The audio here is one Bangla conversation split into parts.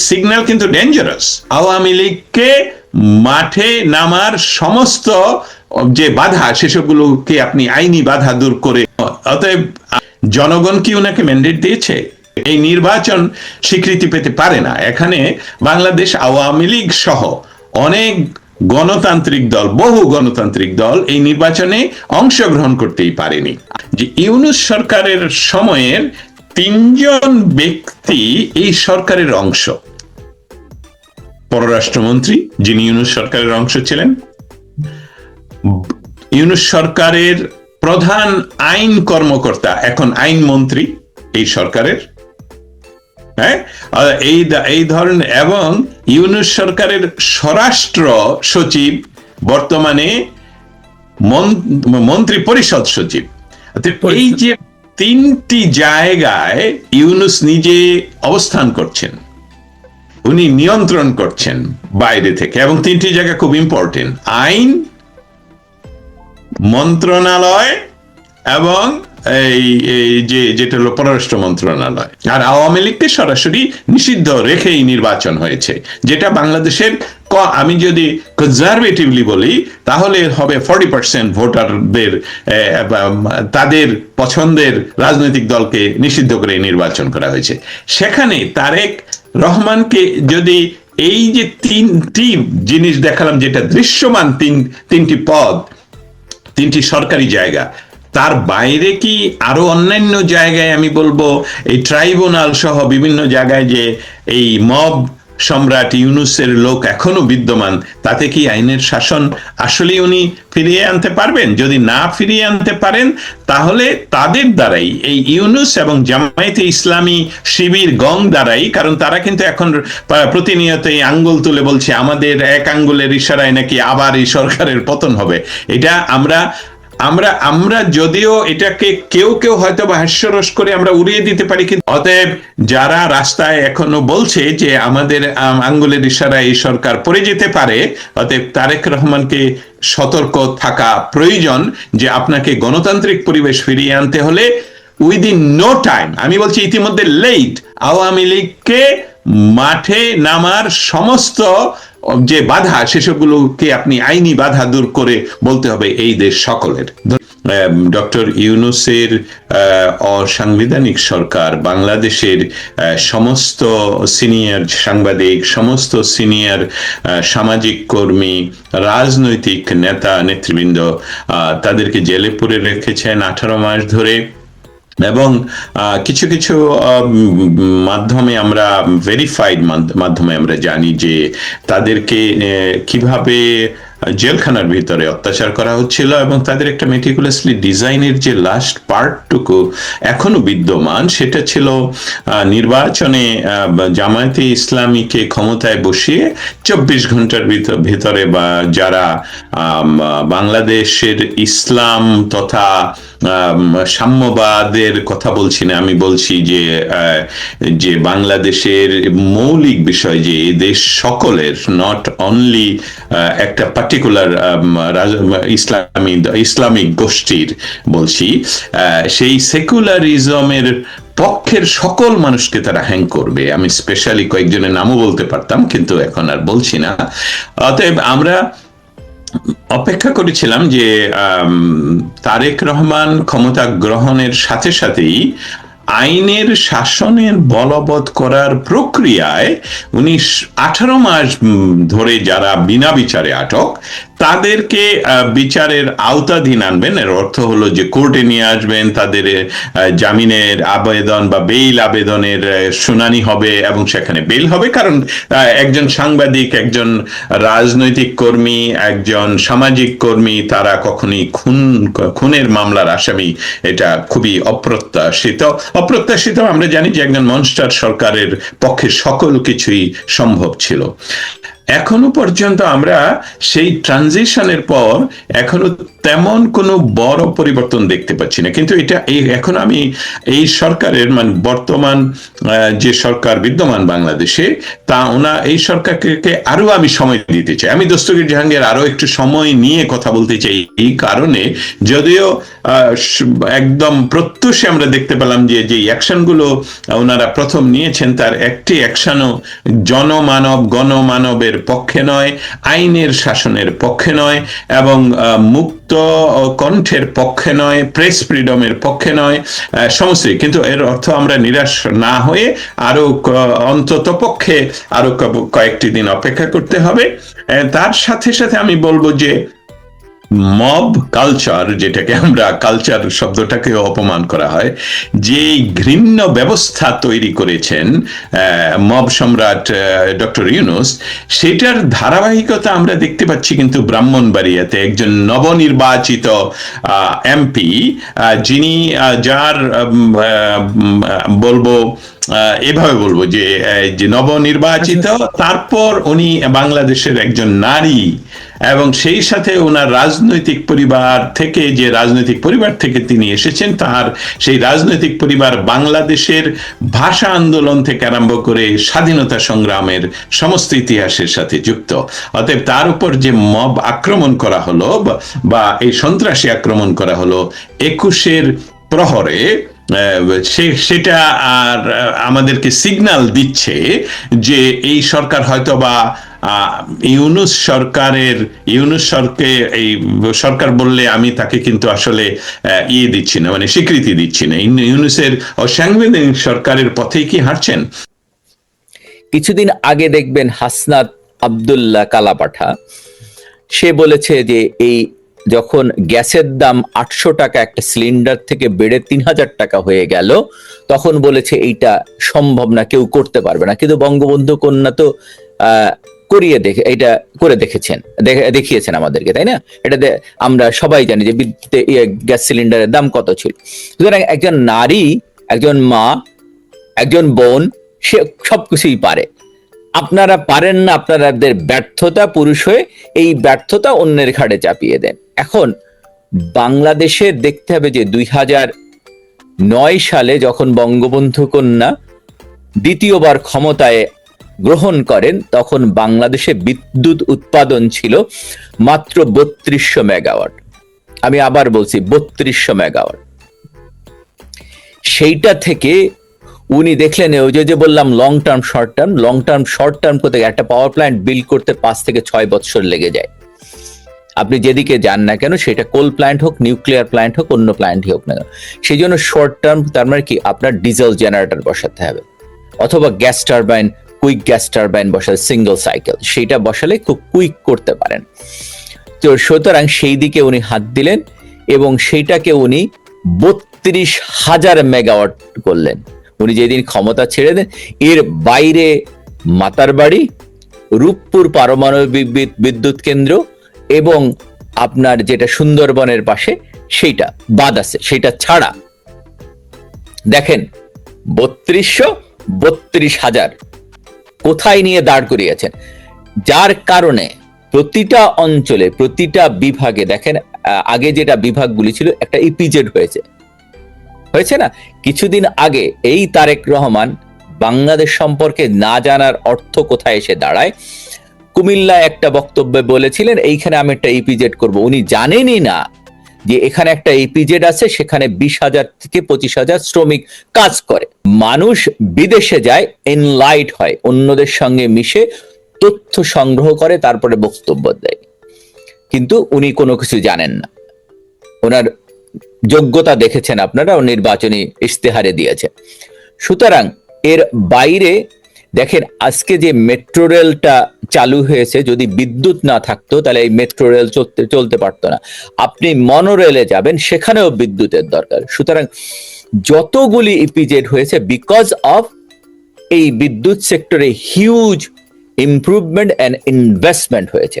সিগন্যাল কিন্তু ডেঞ্জারাস। আওয়ামী লীগকে মাঠে নামার সমস্ত যে বাধা, সেসবগুলোকে আপনি আইনি বাধা দূর করে, অতএব জনগণ কি ওনাকে ম্যান্ডেট দিয়েছে? এই নির্বাচন স্বীকৃতি পেতে পারে না। এখানে বাংলাদেশ আওয়ামী লীগ সহ অনেক গণতান্ত্রিক দল, বহু গণতান্ত্রিক দল এই নির্বাচনে অংশগ্রহণ করতেই পারেনি। যে ইউনূস সরকারের সময়ের 3 জন ব্যক্তি এই সরকারের অংশ। পররাষ্ট্রমন্ত্রী, যিনি ইউনূস সরকারের অংশ ছিলেন, ইউনূস সরকারের প্রধান আইন কর্মকর্তা, এখন আইনমন্ত্রী এই সরকারের, হ্যাঁ, এই ধরনের, এবং ইউনূস সরকারের স্বরাষ্ট্র সচিব, বর্তমানে মন্ত্রী পরিষদ সচিব। এই যে 3টি জায়গায় ইউনূস নিজে অবস্থান করছেন, উনি নিয়ন্ত্রণ করছেন বাইরে থেকে, এবং 3টি জায়গা খুব ইম্পর্টেন্ট: আইন মন্ত্রণালয় এবং যেটা হলো পররাষ্ট্র মন্ত্রণালয়। আর আওয়ামী লীগকে সরাসরি নিষিদ্ধ রেখেই নির্বাচন হয়েছে, যেটা বাংলাদেশের, আমি যদি কনজারভেটিভলি বলি, তাহলে হবে 40% ভোটারদের, তাদের পছন্দের রাজনৈতিক দলকে নিষিদ্ধ করে নির্বাচন করা হয়েছে। সেখানে তারেক রহমানকে যদি এই যে 3টি জিনিস দেখালাম, যেটা দৃশ্যমান, 3টি পদ, 3টি সরকারি জায়গা, তার বাইরে কি আরো অন্যান্য জায়গায়, আমি বলবো এই ট্রাইব্যুনাল সহ বিভিন্ন জায়গায় যে এই মব সম্রাট ইউনূসের লোক এখনো বিদ্যমান, তাতে কি আইনের শাসন আসলে উনি ফিরিয়ে আনতে পারবেন? যদি না ফিরিয়ে আনতে পারেন, তাহলে তাদের দ্বারাই, এই ইউনূস এবং জামায়াতে ইসলামী শিবির গং দ্বারাই, কারণ তারা কিন্তু এখন প্রতিনিয়ত এই আঙ্গুল তুলে বলছে আমাদের এক আঙ্গুলের ইশারায় নাকি আবার এই সরকারের পতন হবে। এটা আমরা যদিও এটাকে কেউ হয়তো বা হাস্যরস করে আমরা উড়িয়ে দিতে পারি, কিন্তু অতএব যারা রাস্তায় এখনো বলছে যে আমাদের আঙ্গুলের ইশারায় এই সরকার পড়ে যেতে পারে, অতএব তারেক রহমানকে সতর্ক থাকা প্রয়োজন যে আপনাকে গণতান্ত্রিক পরিবেশ ফিরিয়ে আনতে হলে উইদিন নো টাইম, আমি বলছি ইতিমধ্যে লেট, আওয়ামী লীগকে মাঠে নামার সমস্ত যে বাধা, সেসবগুলোকে আপনি আইনি বাধা দূর করে বলতে হবে এই দেশ সকলের। ডক্টর ইউনূসের অসাংবিধানিক সরকার বাংলাদেশের সমস্ত সিনিয়র সাংবাদিক, সমস্ত সিনিয়র সামাজিক কর্মী, রাজনৈতিক নেতা নেতৃবৃন্দ, তাদেরকে জেলে পুরে রেখেছেন 18 মাস ধরে। এবং কিছু মাধ্যমে আমরা, ভেরিফাইড মাধ্যমে আমরা জানি যে তাদেরকে কিভাবে জেলখানার ভিতরে অত্যাচার করা হচ্ছিল, এবং তাদের একটা মেটিকুলাসলি ডিজাইনের যে লাস্ট পার্টটুকু এখনো বিদ্যমান, সেটা ছিল নির্বাচনে জামায়াতে ইসলামীকে ক্ষমতায় বসিয়ে 24 ঘন্টার ভিতরে, বা যারা বাংলাদেশের ইসলাম তথা সাম্যবাদের কথা বলছি না, আমি বলছি যে বাংলাদেশের মৌলিক বিষয়, যে দেশ সকলের, নট অনলি একটা পার্টিকুলার ইসলামিক গোষ্ঠীর বলছি, সেই সেকুলারিজমের পক্ষের সকল মানুষকে তারা হ্যাং করবে। আমি স্পেশালি কয়েকজনের নামও বলতে পারতাম, কিন্তু এখন আর বলছি না। অতএব আমরা অপেক্ষা করেছিলাম যে তারেক রহমান ক্ষমতা গ্রহণের সাথে সাথেই আইনের শাসনের বলবৎ করার প্রক্রিয়ায় উনি 18 মাস ধরে যারা বিনা বিচারে আটক, তাদেরকে বিচারের আওতাধীন আনবেন। এর অর্থ হলো যে কোর্টে নিয়ে আসবেন, তাদের জামিনের আবেদন বা বেইল আবেদনের শুনানি হবে, এবং সেখানে বেইল হবে। কারণ একজন সাংবাদিক, একজন রাজনৈতিক কর্মী, একজন সামাজিক কর্মী, তারা কখনোই খুনের মামলার আসামি, এটা খুবই অপ্রত্যাশিত। আমরা জানি যে একজন মনস্টার সরকারের পক্ষে সকল কিছুই সম্ভব ছিল। এখনো পর্যন্ত আমরা সেই ট্রানজিশনের পর এখনো তেমন কোনো বড় পরিবর্তন দেখতে পাচ্ছি না। কিন্তু এটা এখন আমি এই সরকারের মানে বর্তমান যে সরকার বিদ্যমান বাংলাদেশে, এই সরকারকে আরো আমি সময় দিতে চাই। আমি দস্তগীর জাহাঙ্গীর আরো একটু সময় নিয়ে কথা বলতে চাই এই কারণে, যদিও একদম প্রত্যুষে আমরা দেখতে পেলাম যে অ্যাকশনগুলো ওনারা প্রথম নিয়েছেন তার একটি অ্যাকশনও গণমানবের পক্ষে নয়, আইনের শাসনের পক্ষে নয়, এবং মুক্ত কণ্ঠের পক্ষে নয়, প্রেস ফ্রিডমের পক্ষে নয়, সমস্তই। কিন্তু এর অর্থ আমরা নিরাশ না হয়ে আরো অন্তত পক্ষে আরো কয়েকটি দিন অপেক্ষা করতে হবে। তার সাথে সাথে আমি বলবো যে মব কালচার, যেটাকে আমরা কালচার শব্দটাকে অপমান করা হয়, যে ঘৃণ্য ব্যবস্থা তৈরি করেছেন মব সম্রাট ডক্টর ইউনূস, সেটার ধারাবাহিকতা আমরা দেখতে পাচ্ছি কিন্তু ব্রাহ্মণবাড়িয়াতে একজন নবনির্বাচিত এমপি, যিনি যার বলবো এভাবে বলবো যে নবনির্বাচিত, তারপর উনি বাংলাদেশের একজন নারী, এবং সেই সাথে ওনার রাজনৈতিক পরিবার থেকে তিনি এসেছেন। তার সেই রাজনৈতিক পরিবার বাংলাদেশের ভাষা আন্দোলন থেকে আরম্ভ করে স্বাধীনতা সংগ্রামের সমস্ত ইতিহাসের সাথে যুক্ত। অতএব তার উপর যে মব আক্রমণ করা হলো বা এই সন্ত্রাসী আক্রমণ করা হলো 21-এর প্রহরে, সেটা আর আমাদেরকে সিগন্যাল দিচ্ছে যে এই সরকার হয়তোবা ইউনূস সরকারকে এই সরকার বললে আমি তাকে কিন্তু আসলে দিচ্ছি না, মানে স্বীকৃতি দিচ্ছি না। ইউনূসের অসাংবিধানিক সরকারের পথেই কি হাঁটছেন? কিছুদিন আগে দেখবেন হাসনাত আব্দুল্লাহ কালাপাঠা, সে বলেছে যে এই যখন গ্যাসের দাম 800 টাকা একটা সিলিন্ডার থেকে বেড়ে 3000 টাকা হয়ে গেল, তখন বলেছে এইটা সম্ভব না, কেউ করতে পারবে না। কিন্তু বঙ্গবন্ধু কন্যা তো এটা করে দেখিয়েছেন আমাদেরকে, তাই না? এটা আমরা সবাই জানি যে গ্যাস সিলিন্ডারের দাম কত ছিল। সুতরাং একজন নারী, একজন মা, একজন বোন, সে সবকিছুই পারে। আপনারা পারেন না, আপনাদের ব্যর্থতা, পুরুষ হয়ে এই ব্যর্থতা অন্যের ঘাড়ে চাপিয়ে দেন। এখন বাংলাদেশে দেখতে হবে যে 2009 সালে যখন বঙ্গবন্ধু কন্যা দ্বিতীয়বার ক্ষমতায় গ্রহণ করেন, তখন বাংলাদেশে বিদ্যুৎ উৎপাদন ছিল মাত্র 3200 মেগাওয়াট। আমি আবার বলছি 3200 মেগাওয়াট। সেইটা থেকে উনি দেখলেন, ওই যে বললাম লং টার্ম শর্ট টার্ম করতে একটা পাওয়ার প্ল্যান্ট বিল্ড করতে 5 থেকে 6 বছর লেগে যায়। আপনি যেদিকে যান না কেন, সেটা কোল প্ল্যান্ট হোক, নিউক্লিয়ার প্ল্যান্ট হোক, অন্য প্ল্যান্টই হোক না কেন, সেই জন্য শর্ট টার্ম, তার মানে কি আপনার ডিজেল জেনারেটর বসাতে হবে, অথবা gas turbine, quick gas turbine বসালে, সিঙ্গেল সাইকেল, সেইটা বসালে খুব কুইক করতে পারেন। তো সুতরাং সেই দিকে উনি হাত দিলেন এবং সেইটাকে উনি 32,000 মেগাওয়াট করলেন। উনি যেদিন ক্ষমতা ছেড়ে দেন, এর বাইরে মাতারবাড়ি, রূপপুর পারমাণবিক বিদ্যুৎ কেন্দ্র এবং আপনার যেটা সুন্দরবনের পাশে সেইটা বাদ আছে, সেটা ছাড়া দেখেন 32,000 কোথায় নিয়ে দাঁড় করিয়েছেন। যার কারণে প্রতিটা অঞ্চলে, প্রতিটা বিভাগে, দেখেন আগে যেটা বিভাগগুলি ছিল, একটা ইপিজেড হয়েছে না কিছুদিন আগে। এই তারেক রহমান বাংলাদেশ সম্পর্কে না জানার অর্থ কোথায় এসে দাঁড়ায়। কুমিল্লা একটা বক্তব্যে বলেছিলেন এইখানে আমি একটা ইপিজেড করব। উনি জানেনই না যে এখানে একটা ইপিজেড আছে, সেখানে 20,000 থেকে 25,000 শ্রমিক কাজ করে। মানুষ বিদেশে যায়, এনলাইট হয়, অন্যদের সঙ্গে মিশে তথ্য সংগ্রহ করে, তারপরে বক্তব্য দেয়। কিন্তু উনি কোনো কিছু জানেন না। ওনার যোগ্যতা দেখেছেন আপনারা, নির্বাচনী ইশতেহারে দিয়েছে। সুতরাং এর বাইরে দেখেন, আজকে যে মেট্রো রেলটা চালু হয়েছে, যদি বিদ্যুৎ না থাকতো তাহলে এই মেট্রো রেল চলতে পারতো না। আপনি মনোরেলে যাবেন, সেখানেও বিদ্যুতের দরকার। সুতরাং যতগুলি ইপিজেড হয়েছে, বিকজ অফ এই বিদ্যুৎ সেক্টরে হিউজ ইমপ্রুভমেন্ট এন্ড ইনভেস্টমেন্ট হয়েছে।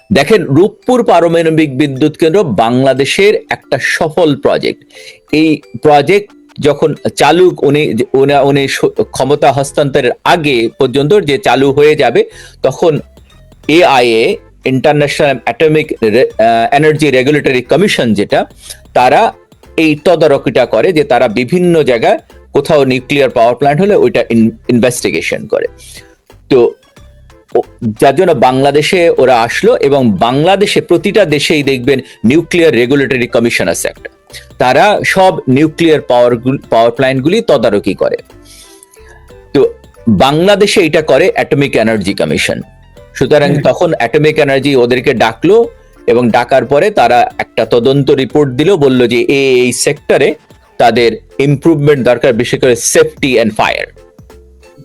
দেখেন, রূপপুর পারমাণবিক বিদ্যুৎ কেন্দ্র বাংলাদেশের একটা সফল প্রজেক্ট। এই প্রজেক্ট যখন চালু, উনি ক্ষমতা হস্তান্তরের আগে পর্যন্ত যে চালু হয়ে যাবে, তখন AIA international atomic energy regulatory commission, যেটা তারা এই তদারকিটা করে, যে তারা বিভিন্ন জায়গায় কোথাও নিউক্লিয়ার পাওয়ার প্ল্যান্ট হলে ওইটা ইনভেস্টিগেশন করে। তো যার জন্য বাংলাদেশে ওরা আসলো, এবং বাংলাদেশে প্রতিটা দেশেই দেখবেন নিউক্লিয়ার রেগুলেটরি কমিশন আছে একটা, তারা সব নিউক্লিয়ার পাওয়ার প্ল্যান্টগুলি তদারকি করে। তো বাংলাদেশে এটা করে অ্যাটমিক এনার্জি কমিশন। সুতরাং তখন অ্যাটমিক এনার্জি ওদেরকে ডাকলো, এবং ডাকার পরে তারা একটা তদন্ত রিপোর্ট দিল, বলল যে এই সেক্টরে তাদের ইমপ্রুভমেন্ট দরকার, বিশেষ করে সেফটি অ্যান্ড ফায়ার,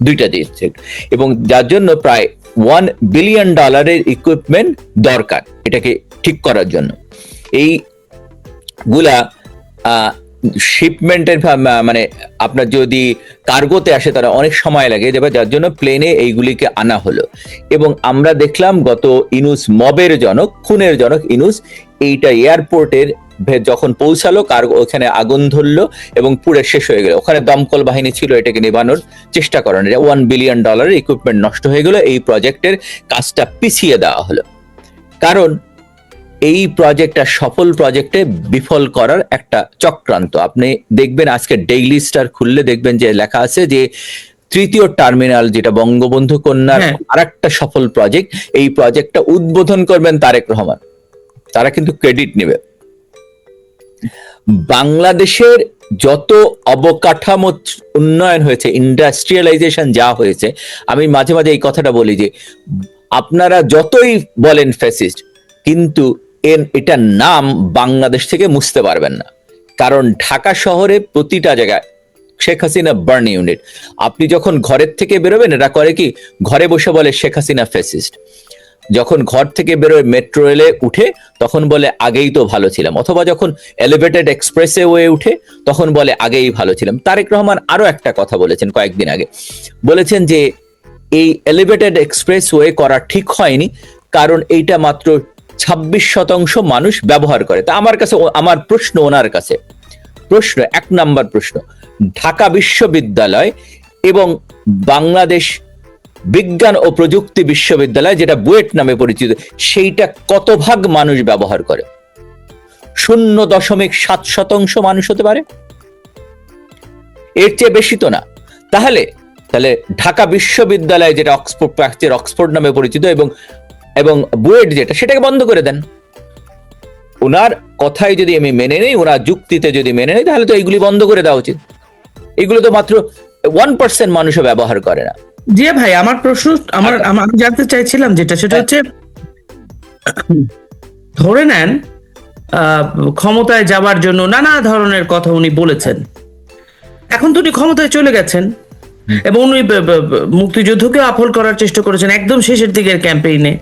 দুইটা দিচ্ছে, এবং যার জন্য প্রায় $1 বিলিয়ন ইকুইপমেন্ট দরকার এটাকে ঠিক করার জন্য। এই গুলা শিপমেন্টের মানে আপনার যদি কার্গোতে আসে তারা অনেক সময় লাগে, যার জন্য প্লেনে এইগুলিকে আনা হলো। এবং আমরা দেখলাম গত ইনুস মবের জনক, খুনের জনক ইনুস, এইটা এয়ারপোর্টের যখন পৌঁছালো, কার্গো ওখানে আগুন ধরলো এবং পুড়ে শেষ হয়ে গেল। ওখানে দমকল বাহিনী ছিল এটাকে নেভানোর চেষ্টা করেন। $1 বিলিয়ন ইকুইপমেন্ট নষ্ট হয়ে গেল। এই প্রজেক্টের কাজটা পিছিয়ে দেওয়া হলো, কারণ এই প্রজেক্টটা সফল প্রজেক্টে বিফল করার একটা চক্রান্ত। আপনি দেখবেন আজকে ডেইলি স্টার খুললে দেখবেন যে লেখা আছে যে তৃতীয় টার্মিনাল, যেটা বঙ্গবন্ধু কন্যার আরেকটা সফল প্রজেক্ট, এই প্রজেক্টটা উদ্বোধন করবেন তারেক রহমান। তারা কিন্তু ক্রেডিট নেবে। বাংলাদেশের যত অবকাঠামো উন্নয়ন হয়েছে, ইন্ডাস্ট্রিয়ালাইজেশন যা হয়েছে, আমি মাঝে মাঝে এই কথাটা বলি যে আপনারা যতই বলেন ফ্যাসিস্ট, কিন্তু এটার নাম বাংলাদেশ থেকে মুছতে পারবেন না। কারণ ঢাকা শহরে প্রতিটা জায়গায় শেখ হাসিনা বার্ন ইউনিট। আপনি যখন ঘরের থেকে বেরোবেন, এটা করে কি, ঘরে বসে বলে শেখ হাসিনা ফ্যাসিস্ট। যখন ঘর থেকে বেরোয় মেট্রো রেলে উঠে, তখন বলে আগেই তো ভালো ছিলাম। অথবা যখন এলিভেটেড এক্সপ্রেসে ওয়ে উঠে, তখন বলে আগেই ভালো ছিলাম। তারেক রহমান আরো একটা কথা বলেছেন কয়েকদিন আগে, বলেছেন যে এই এলিভেটেড এক্সপ্রেস ওয়ে করা ঠিক হয়নি, কারণ এইটা মাত্র 26% মানুষ ব্যবহার করে। তা আমার কাছে, আমার প্রশ্ন ওনার কাছে, প্রশ্ন 1 নাম্বার প্রশ্ন, ঢাকা বিশ্ববিদ্যালয় এবং বাংলাদেশ বিজ্ঞান ও প্রযুক্তি বিশ্ববিদ্যালয়, যেটা বুয়েট নামে পরিচিত, সেইটা কত ভাগ মানুষ ব্যবহার করে? 0.7% মানুষ হতে পারে, এর চেয়ে বেশি তো না। তাহলে ঢাকা বিশ্ববিদ্যালয়, যেটা অক্সফোর্ড নামে পরিচিত, এবং বুয়েট যেটা, সেটাকে বন্ধ করে দেন। ওনার কথাই যদি আমি মেনে নেই, ওনার যুক্তিতে যদি মেনে নেই, তাহলে তো এইগুলি বন্ধ করে দেওয়া উচিত। এগুলো তো মাত্র 1% মানুষও ব্যবহার করে না। জি ভাই, আমার প্রশ্ন, আমি জানতে চাইছিলাম যেটা, সেটা হচ্ছে ধরে নেন ক্ষমতায় যাবার জন্য নানা ধরনের কথা উনি বলেছেন। এখন তো উনি ক্ষমতায় চলে গেছেন, এবং উনি মুক্তিযুদ্ধকে আফল করার চেষ্টা করেছেন একদম শেষের দিকের ক্যাম্পেইনে।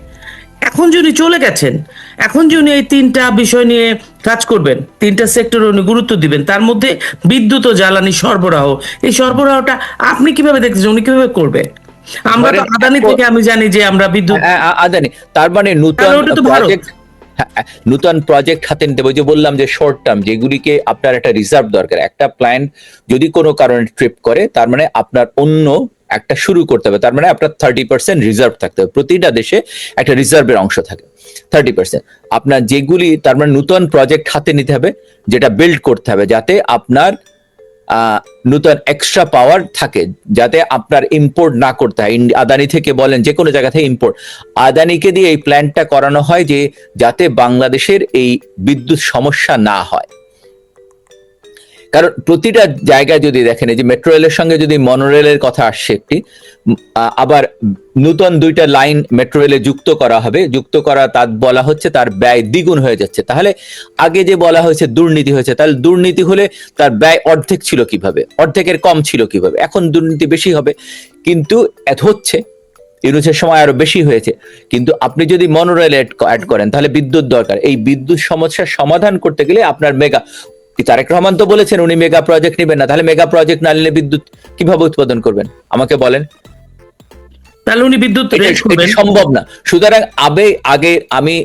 এখন যে উনি চলে গেছেন, এখন যে উনি এই 3টা বিষয় নিয়ে কাজ করবেন, 3টা সেক্টরে উনি গুরুত্ব দিবেন, তার মধ্যে বিদ্যুৎ ও জ্বালানি সরবরাহ, এই সরবরাহটা আপনি কিভাবে দেখতেছেন, উনি কিভাবে করবে? আমরা তো আদানি থেকে আমি জানি যে আমরা বিদ্যুৎ আদানি, তার মানে নতুন প্রজেক্ট হাতে নিতে হবে। যে বললাম যে শর্ট টার্ম, যেগুলিকে আপনার একটা রিজার্ভ দরকার। একটা প্ল্যান্ট যদি কোনো কারণে ট্রিপ করে, তার মানে আপনার অন্য একটা শুরু করতে হবে। তার মানে আপনার 30% রিজার্ভ থাকতে হবে। প্রতিটা দেশে একটা রিজার্ভের অংশ থাকে 30%। আপনার যেগুলি, তার মানে নতুন প্রজেক্ট হাতে নিতে হবে, যেটা বিল্ড করতে হবে, যাতে আপনার নতুন এক্সট্রা পাওয়ার থাকে, যাতে আপনার ইম্পোর্ট না করতে হয়। আদানি থেকে বলেন, যে কোনো জায়গা থেকে ইম্পোর্ট, আদানিকে দিয়ে এই প্ল্যান্টটা করানো হয়, যে যাতে বাংলাদেশের এই বিদ্যুৎ সমস্যা না হয়। কারণ প্রতিটা জায়গায় যদি দেখেন, এই যে মেট্রো রেলের সঙ্গে যদি মনোরেলের কথা আসছে একটি, আবার নতুন 2টা লাইন মেট্রো রেলে যুক্ত করা হবে, যুক্ত করা তার বলা হচ্ছে তার ব্যয় দ্বিগুণ হয়ে যাচ্ছে। তাহলে আগে যে বলা হয়েছে দুর্নীতি হয়েছে, তাহলে দুর্নীতি হলে তার ব্যয় অর্ধেক ছিল কিভাবে, অর্ধেকের কম ছিল কিভাবে? এখন দুর্নীতি বেশি হবে, কিন্তু হচ্ছে ইউনুসের সময় আরো বেশি হয়েছে। কিন্তু আপনি যদি মনোরেল অ্যাড করেন, তাহলে বিদ্যুৎ দরকার। এই বিদ্যুৎ সমস্যার সমাধান করতে গেলে আপনার মেগা, তারেক রহমান তো বলেছেন উনি মেগা প্রজেক্ট নেবেন না, তাহলে মেগা প্রজেক্ট না নিলে বিদ্যুৎ কিভাবে উৎপাদন করবেন আমাকে বলেন? তাহলে উনি বিদ্যুৎ সম্ভব না। সুতরাং আগে আমি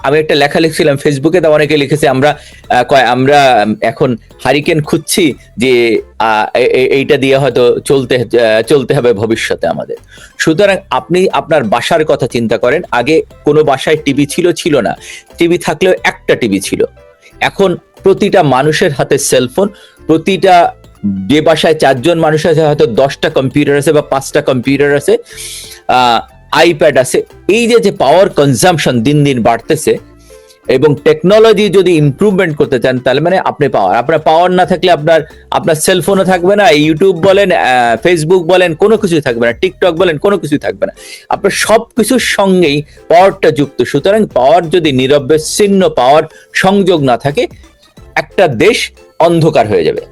আমি একটা লেখা লিখছিলাম ফেসবুকে, তা অনেকে লিখেছে আমরা আমরা এখন হারিকেন খুঁজছি যে এইটা দিয়ে হয়তো চলতে হবে ভবিষ্যতে আমাদের। সুতরাং আপনি আপনার বাসার কথা চিন্তা করেন, আগে কোনো বাসায় টিভি ছিল না, টিভি থাকলেও একটা টিভি ছিল, এখন প্রতিটা মানুষের হাতে সেলফোন, প্রতিটা যে বাসায় 4 জন মানুষ আছে হয়তো 10টা কম্পিউটার আছে বা 5টা কম্পিউটার আছে, আইপ্যাড আছে। এই যে পাওয়ার কনজাম্পশন দিন দিন বাড়তেছে, এবং টেকনোলজি যদি ইমপ্রুভমেন্ট করতে চান তাহলে মানে আপনার পাওয়ার না থাকলে আপনার সেলফোনও থাকবে না, ইউটিউব বলেন, ফেসবুক বলেন, কোনো কিছুই থাকবে না, টিকটক বলেন, কোনো কিছুই থাকবে না। আপনার সবকিছুর সঙ্গেই পাওয়ারটা যুক্ত। সুতরাং পাওয়ার যদি নিরবচ্ছিন্ন পাওয়ার সংযোগ না থাকে, একটা দেশ অন্ধকার হয়ে যাবে।